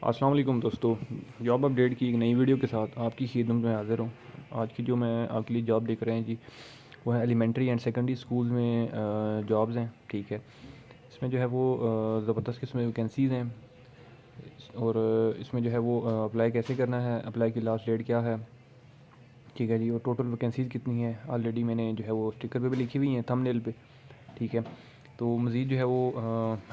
अस्सलाम वालेकुम दोस्तों। जॉब अपडेट की एक नई वीडियो के साथ आपकी खिदमत में हाज़िर हूँ। आज की जो मैं आपके लिए जॉब देख रहे हैं जी, वो है एलिमेंट्री एंड सेकेंडरी स्कूल में जॉब्स हैं। ठीक है, इसमें जो है वो ज़बरदस्त किस्म में वैकेंसीज़ हैं। और इसमें जो है वो अप्लाई कैसे करना है, अप्लाई की लास्ट डेट क्या है, ठीक है जी, और टोटल वैकेंसीज़ कितनी है ऑलरेडी मैंने जो है वो स्टिकर पे भी लिखी हुई हैं, थंबनेल पे। ठीक है, तो मज़ीद जो है वो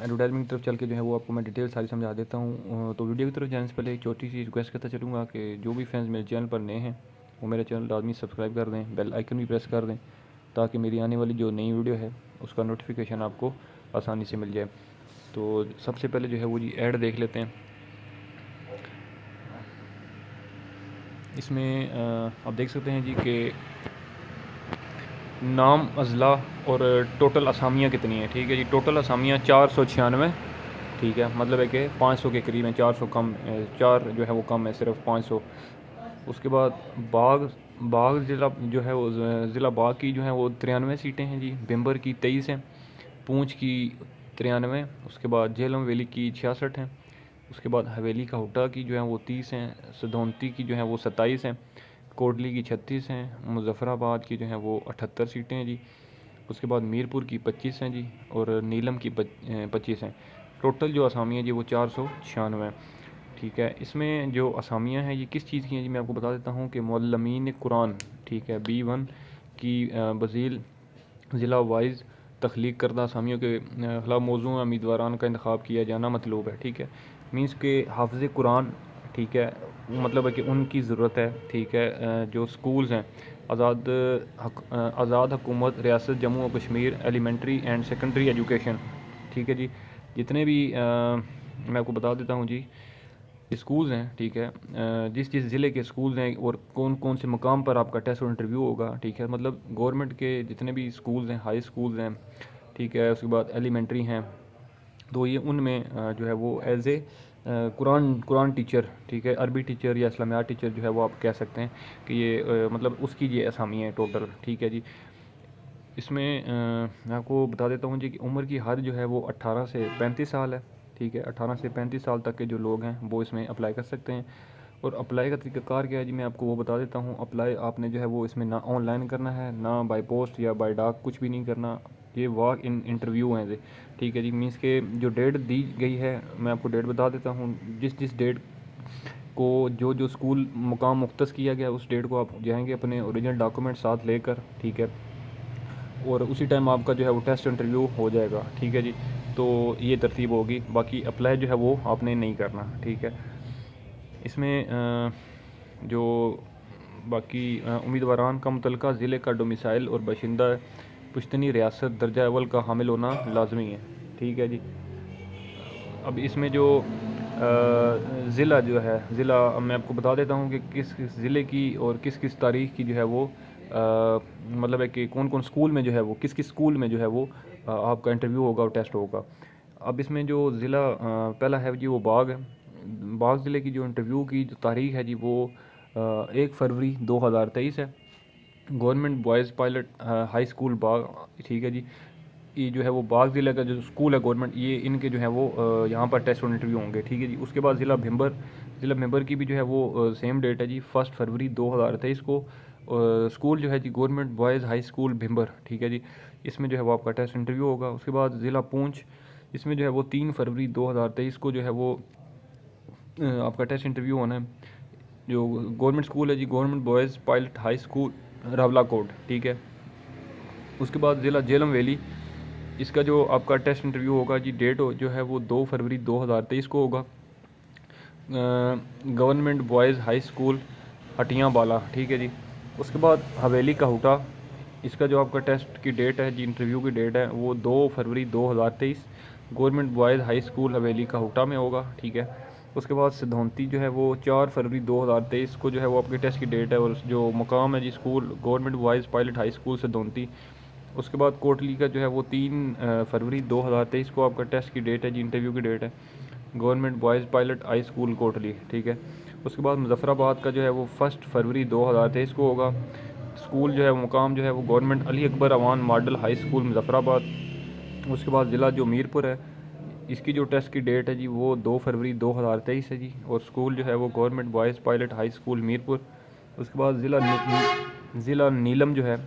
एडवर्टाइजमेंट की तरफ चल के जो है वो आपको मैं डिटेल सारी समझा देता हूँ। तो वीडियो की तरफ जाने से पहले एक छोटी सी रिक्वेस्ट करता चलूँगा कि जो भी फैंस मेरे चैनल पर नए हैं वो मेरे चैनल लाजमी सब्सक्राइब कर दें, बेल आइकन भी प्रेस कर दें, ताकि मेरी आने वाली जो नई वीडियो है उसका नोटिफिकेशन आपको आसानी से मिल जाए। तो सबसे पहले जो है वो जी ऐड देख लेते हैं। इसमें आप देख सकते हैं जी कि नाम, अज़ला और टोटल असामियाँ कितनी हैं। ठीक है जी, टोटल असामियाँ 496। ठीक है, मतलब है कि 500 के करीब हैं, 400 कम, 4 जो है वो कम है, सिर्फ 500। उसके बाद बाग बाग ज़िला जो है वो ज़िला बाग की जो है वो 93 सीटें हैं जी, भिम्बर की 23 हैं, पूंछ की 93, उसके बाद झेलम वैली की 66 हैं, उसके बाद हवेली का हुड्डा की जो है वो 30 हैं, सदौंती की जो है वो 27 हैं, कोटली की 36 हैं, मुज़फ़्फ़राबाद की जो है वो 78 सीटें हैं जी, उसके बाद मीरपुर की 25 हैं जी, और नीलम की 25 हैं। टोटल जो असामियाँ जी वो 496 हैं। ठीक है, इसमें जो असामियाँ हैं ये किस चीज़ की हैं जी, मैं आपको बता देता हूँ कि मुअल्लिमीन कुरान। ठीक है, B1 की बज़ील ज़िला वाइज तख्लीक करदा असामियों के खिलाफ मौजूद उम्मीदवारान का इंतखाब किया जाना मतलूब है। ठीक है, मीन्स के हाफ़िज़ कुरान, ठीक है, वो मतलब है कि उनकी ज़रूरत है। ठीक है, जो स्कूल्स हैं आज़ाद हुकूमत रियासत जम्मू और Kashmir elementary and secondary education. ठीक है जी, जितने भी मैं आपको बता देता हूँ जी स्कूल्स हैं। ठीक है, जिस जिस ज़िले के स्कूल्स हैं और कौन कौन से मुकाम पर आपका टेस्ट और इंटरव्यू होगा। ठीक है, मतलब गवर्नमेंट के जितने भी स्कूल्स हैं, हाई स्कूल्स हैं, ठीक है, उसके बाद एलिमेंट्री हैं, तो ये उनमें जो है वो as a Quran Quran teacher, ठीक है, अरबी टीचर या इस्लामियात टीचर जो है वो आप कह सकते हैं कि ये मतलब उसकी ये असामी है टोटल। ठीक है जी, इसमें मैं आपको बता देता हूँ जी कि उम्र की हद जो है वो 18 से 35 साल है। ठीक है, 18 से 35 साल तक के जो लोग हैं वो इसमें अप्लाई कर सकते हैं। और अप्लाई का तरीक़ाकार क्या है जी, मैं आपको वो बता देता हूँ। अप्लाई आपने जो है वो इसमें ना ऑनलाइन करना है, ना बाय पोस्ट या बाय डाक, कुछ भी नहीं करना। ये वॉक इन इंटरव्यू हैं जी। ठीक है जी, मीन्स के जो डेट दी गई है मैं आपको डेट बता देता हूँ। जिस जिस डेट को जो जो स्कूल मुकाम मुख्तस किया गया उस डेट को आप जाएंगे अपने ओरिजिनल डॉक्यूमेंट साथ लेकर। ठीक है, और उसी टाइम आपका जो है वो टेस्ट इंटरव्यू हो जाएगा। ठीक है जी, तो ये तरतीब होगी, बाकी अप्लाई जो है वो आपने नहीं करना। ठीक है, इसमें जो बाकी उम्मीदवारान का मुतलका ज़िले का डोमिसाइल और बाशिंदा पुश्तनी रियासत दर्जा अव्वल का हामिल होना लाजमी है। ठीक है जी, अब इसमें जो ज़िला जो है, ज़िला मैं आपको बता देता हूँ कि किस किस ज़िले की और किस किस तारीख़ की जो है वो मतलब है कि कौन कौन स्कूल में जो है वो किस किस स्कूल में जो है वो आपका इंटरव्यू होगा और टेस्ट होगा। अब इसमें जो ज़िला पहला है जी वो बाग है। बाग ज़िले की जो इंटरव्यू की जो तारीख़ है जी वो 1 फरवरी 2023 है। Government boys pilot high school Bagh. ठीक है जी, ये जो है वो बाग ज़िले का जो स्कूल है गवर्नमेंट, ये इनके जो है वो यहाँ पर टेस्ट और इंटरव्यू होंगे। ठीक है जी, उसके बाद ज़िला भिंबर की भी जो है वो सेम डेट है जी, 1 फरवरी 2023 को। स्कूल जो है जी government boys high school Bhimber. ठीक है जी, इसमें जो है वो आपका टेस्ट इंटरव्यू होगा। उसके बाद ज़िला पूंछ, इसमें जो है वो 3 फरवरी 2023 को जो है वो आपका टेस्ट इंटरव्यू होना है। जो गवर्नमेंट स्कूल है जी government boys pilot high school Rawala Kot. ठीक है, उसके बाद ज़िला झेलम वैली, इसका जो आपका टेस्ट इंटरव्यू होगा जी डेट जो है वो 2 फरवरी 2023 को होगा। गवर्नमेंट बॉयज़ हाई स्कूल हटियाँ बाला। ठीक है जी, उसके बाद हवेली का हुटा, इसका जो आपका टेस्ट की डेट है जी, इंटरव्यू की डेट है वो 2 फरवरी 2023 गवर्नमेंट बॉयज़ हाई स्कूल हवेली का हुटा में होगा। ठीक है, उसके बाद सिद्धौंती जो है वो 4 फरवरी 2023 को जो है वो आपके टेस्ट की डेट है, और जो मुकाम है जी school government boys pilot high school Siddhaunti. उसके बाद कोटली का जो है वो 3 फरवरी 2023 को आपका टेस्ट की डेट है जी, इंटरव्यू की डेट है, government boys pilot high school Kotli. ठीक है, उसके बाद मुजफ्फराबाद का जो है वो 1 फरवरी 2023 को होगा। स्कूल जो है मुकाम जो है वो government Ali Akbar Awan model high school Muzaffarabad. उसके बाद ज़िला जो मीरपुर है, इसकी जो टेस्ट की डेट है जी वो 2 फरवरी 2023 है जी। और स्कूल जो है वो government boys pilot high school Mirpur. उसके बाद ज़िला नीलम जो है,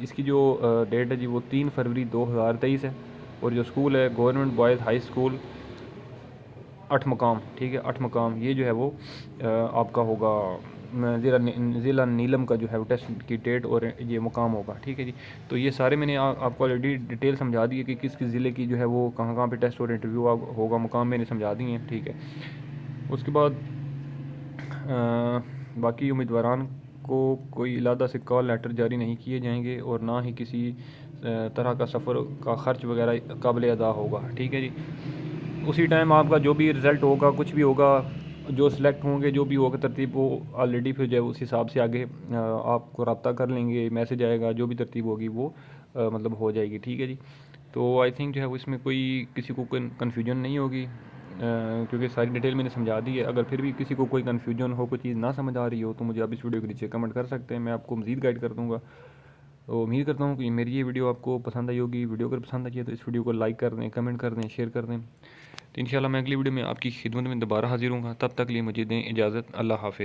इसकी जो डेट है जी वो 3 फरवरी 2023 है। और जो स्कूल है गवर्नमेंट बॉयज़ हाई स्कूल अठमकाम, ठीक है, अठमकाम, ये जो है वो आपका होगा ज़िला नीलम का जो है वो टेस्ट की डेट और ये मुकाम होगा, ठीक है जी। तो ये सारे मैंने आपको ऑलरेडी डिटेल समझा दी है कि किस किस ज़िले की जो है वो कहाँ कहाँ पे टेस्ट और इंटरव्यू होगा, मुकाम मैंने समझा दिए हैं, ठीक है। उसके बाद बाकी उम्मीदवारान को कोई इलादा से कॉल लेटर जारी नहीं किए जाएंगे और ना ही किसी तरह का सफ़र का ख़र्च वगैरह काबिल अदा होगा, ठीक है जी। उसी टाइम आपका जो भी रिज़ल्ट होगा, कुछ भी होगा, जो सिलेक्ट होंगे, जो भी होगा तरतीब, वो ऑलरेडी फिर जो है उस हिसाब से आगे आपको रब्ता कर लेंगे, मैसेज आएगा, जो भी तरतीब होगी वो मतलब हो जाएगी, ठीक है जी। तो आई थिंक जो है वो इसमें कोई किसी को कोई कन्फ्यूजन नहीं होगी, क्योंकि सारी डिटेल मैंने समझा दी है। अगर फिर भी किसी को कोई कन्फ्यूजन हो, कोई चीज़ ना समझ आ रही हो, तो मुझे आप इस वीडियो के नीचे कमेंट कर सकते हैं, मैं आपको मज़ीद गाइड कर दूँगा। तो उम्मीद करता हूँ कि मेरी ये वीडियो आपको पसंद आई होगी। वीडियो अगर पसंद आई है तो इस वीडियो को लाइक कर दें, कमेंट कर दें, शेयर कर दें। तो इंशाल्लाह मैं अगली वीडियो में आपकी खिदमत में दोबारा हाजिर हूँगा। तब तक लिए मुझे दें इजाज़त। अल्लाह हाफ़िज़।